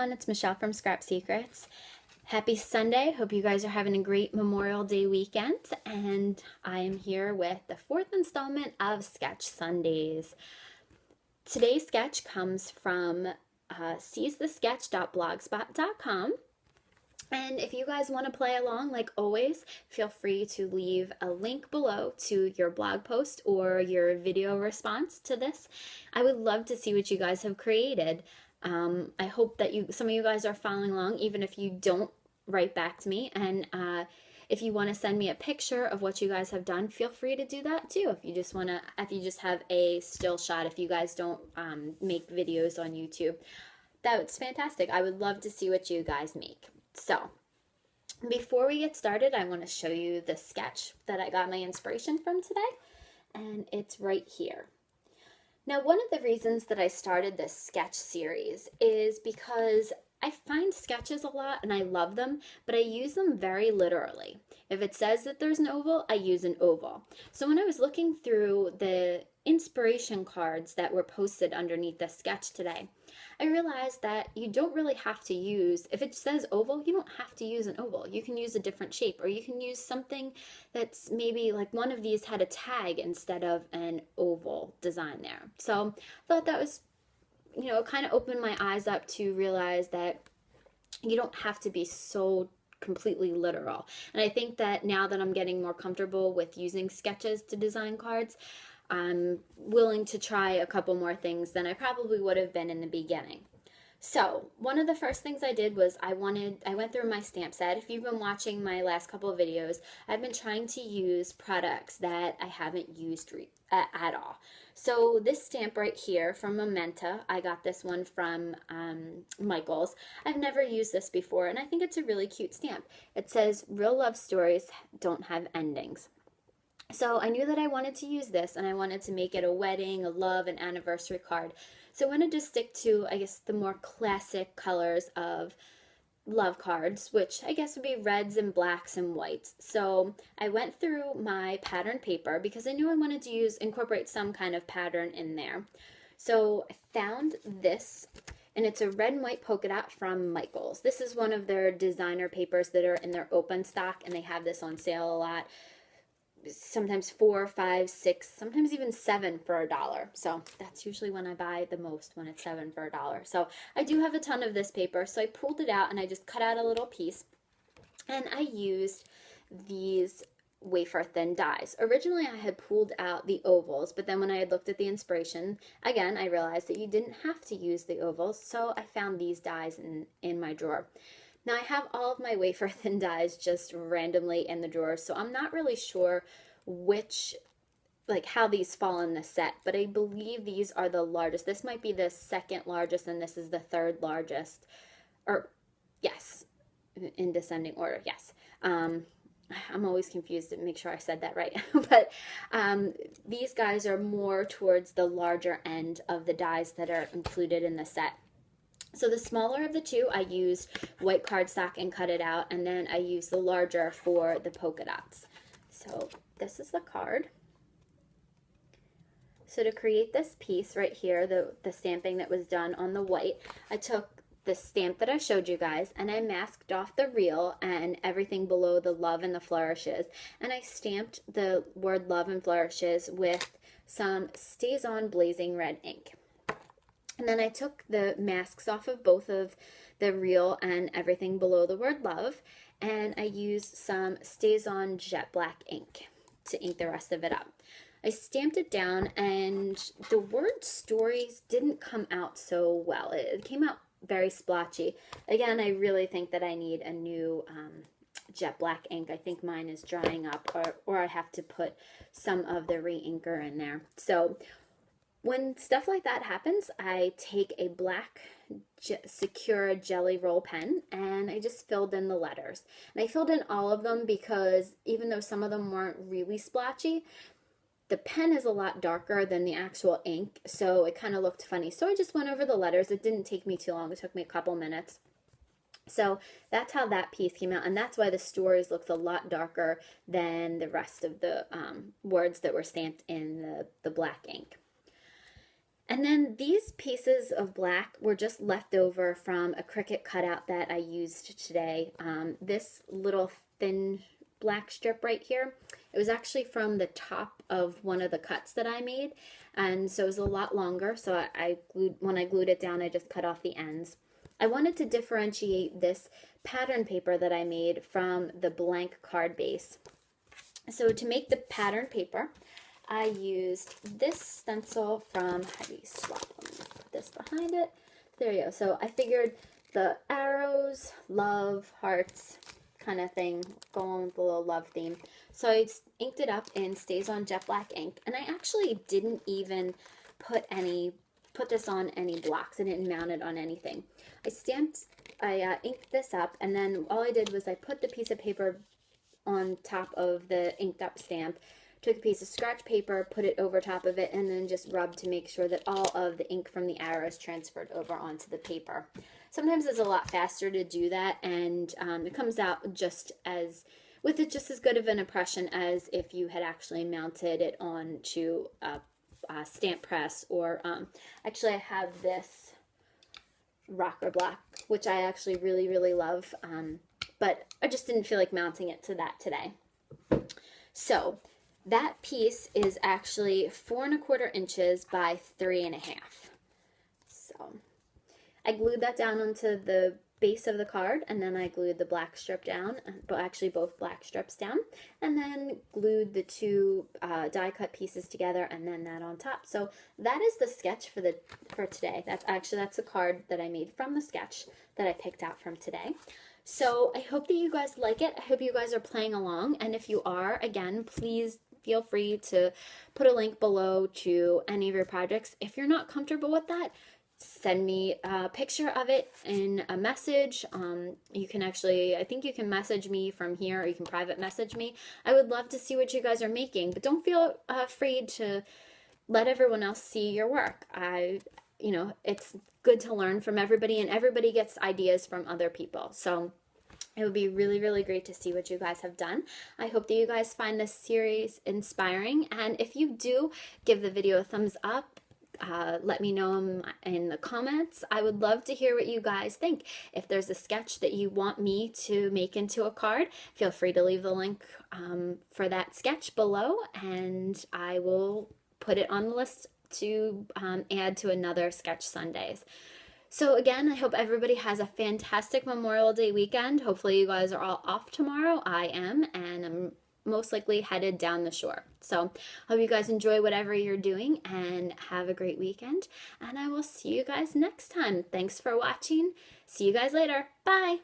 everyone, it's Michelle from Scrap Secrets. Happy Sunday. Hope you guys are having a great Memorial Day weekend. And I am here with the fourth installment of Sketch Sundays. Today's sketch comes from seizethesketch.blogspot.com. And if you guys want to play along, like always, feel free to leave a link below to your blog post or your video response to this. I would love to see what you guys have created. I hope that some of you guys are following along, even if you don't write back to me. And if you want to send me a picture of what you guys have done, feel free to do that too. If you just have a still shot, if you guys don't make videos on YouTube, that's fantastic. I would love to see what you guys make. So, before we get started, I want to show you the sketch that I got my inspiration from today, and it's right here. Now, one of the reasons that I started this sketch series is because I find sketches a lot and I love them, but I use them very literally. If it says that there's an oval, I use an oval. So when I was looking through the inspiration cards that were posted underneath the sketch today, I realized that you don't really have to use, if it says oval, you don't have to use an oval. You can use a different shape, or you can use something that's maybe like one of these had a tag instead of an oval design there. So I thought that was, it kind of opened my eyes up to realize that you don't have to be so completely literal. And I think that now that I'm getting more comfortable with using sketches to design cards, I'm willing to try a couple more things than I probably would have been in the beginning. So one of the first things I did was I went through my stamp set. If you've been watching my last couple of videos, I've been trying to use products that I haven't used at all. So this stamp right here from Memento, I got this one from Michael's. I've never used this before, and I think it's a really cute stamp. It says, "Real love stories don't have endings." So I knew that I wanted to use this, and I wanted to make it a wedding, a love, an anniversary card. So I wanted to stick to, I guess, the more classic colors of love cards, which I guess would be reds and blacks and whites. So I went through my pattern paper because I knew I wanted to incorporate some kind of pattern in there. So I found this, and it's a red and white polka dot from Michael's. This is one of their designer papers that are in their open stock, and they have this on sale a lot. Sometimes 4, 5, 6, sometimes even 7 for $1. So that's usually when I buy the most, when it's 7 for $1. So I do have a ton of this paper. So I pulled it out and I just cut out a little piece, and I used these wafer thin dies. Originally I had pulled out the ovals, but then when I had looked at the inspiration, again, I realized that you didn't have to use the ovals. So I found these dies in my drawer. Now I have all of my wafer thin dies just randomly in the drawer, so I'm not really sure how these fall in the set, but I believe these are the largest. This might be the second largest, and this is the third largest, or yes, in descending order, yes. I'm always confused to make sure I said that right, but these guys are more towards the larger end of the dies that are included in the set. So the smaller of the two, I used white cardstock and cut it out, and then I used the larger for the polka dots. So this is the card. So to create this piece right here, the stamping that was done on the white, I took the stamp that I showed you guys, and I masked off the real and everything below the love and the flourishes, and I stamped the word love and flourishes with some Stays On Blazing Red ink. And then I took the masks off of both of the real and everything below the word love, and I used some Stays On Jet Black ink to ink the rest of it up. I stamped it down, and the word stories didn't come out so well. It came out very splotchy. Again, I really think that I need a new jet black ink. I think mine is drying up, or I have to put some of the re-inker in there. So when stuff like that happens, I take a black Secure Jelly Roll pen, and I just filled in the letters. And I filled in all of them because even though some of them weren't really splotchy, the pen is a lot darker than the actual ink, so it kind of looked funny. So I just went over the letters. It didn't take me too long. It took me a couple minutes. So that's how that piece came out, and that's why the stories looked a lot darker than the rest of the words that were stamped in the black ink. And then these pieces of black were just left over from a Cricut cutout that I used today. This little thin black strip right here, it was actually from the top of one of the cuts that I made, and so it was a lot longer, so when I glued it down, I just cut off the ends. I wanted to differentiate this pattern paper that I made from the blank card base. So to make the pattern paper, I used this stencil from, how do you swap them? Put this behind it. There you go. So I figured the arrows, love, hearts kind of thing, go on with the little love theme. So I inked it up in Stays On Jet Black ink, and I actually didn't even put this on any blocks. I didn't mount it on anything. I inked this up, and then all I did was I put the piece of paper on top of the inked up stamp, took a piece of scratch paper, put it over top of it, and then just rubbed to make sure that all of the ink from the arrows transferred over onto the paper. Sometimes it's a lot faster to do that, and it comes out just as good of an impression as if you had actually mounted it onto a stamp press, or actually I have this rocker block, which I actually really, really love, but I just didn't feel like mounting it to that today. So that piece is actually 4 1/4 inches by 3 1/2. So I glued that down onto the base of the card, and then I glued the black strip down, but actually both black strips down, and then glued the two die cut pieces together, and then that on top. So that is the sketch for today. That's a card that I made from the sketch that I picked out from today. So I hope that you guys like it. I hope you guys are playing along, and if you are, again, please feel free to put a link below to any of your projects. If you're not comfortable with that, send me a picture of it in a message. You can actually, I think you can message me from here, or you can private message me. I would love to see what you guys are making, but don't feel afraid to let everyone else see your work. It's good to learn from everybody, and everybody gets ideas from other people. So it would be really, really great to see what you guys have done. I hope that you guys find this series inspiring, and if you do, give the video a thumbs up. Let me know in the comments. I would love to hear what you guys think. If there's a sketch that you want me to make into a card, feel free to leave the link for that sketch below, and I will put it on the list to add to another Sketch Sundays. So again, I hope everybody has a fantastic Memorial Day weekend. Hopefully you guys are all off tomorrow. I am, and I'm most likely headed down the shore. So hope you guys enjoy whatever you're doing, and have a great weekend, and I will see you guys next time. Thanks for watching. See you guys later. Bye.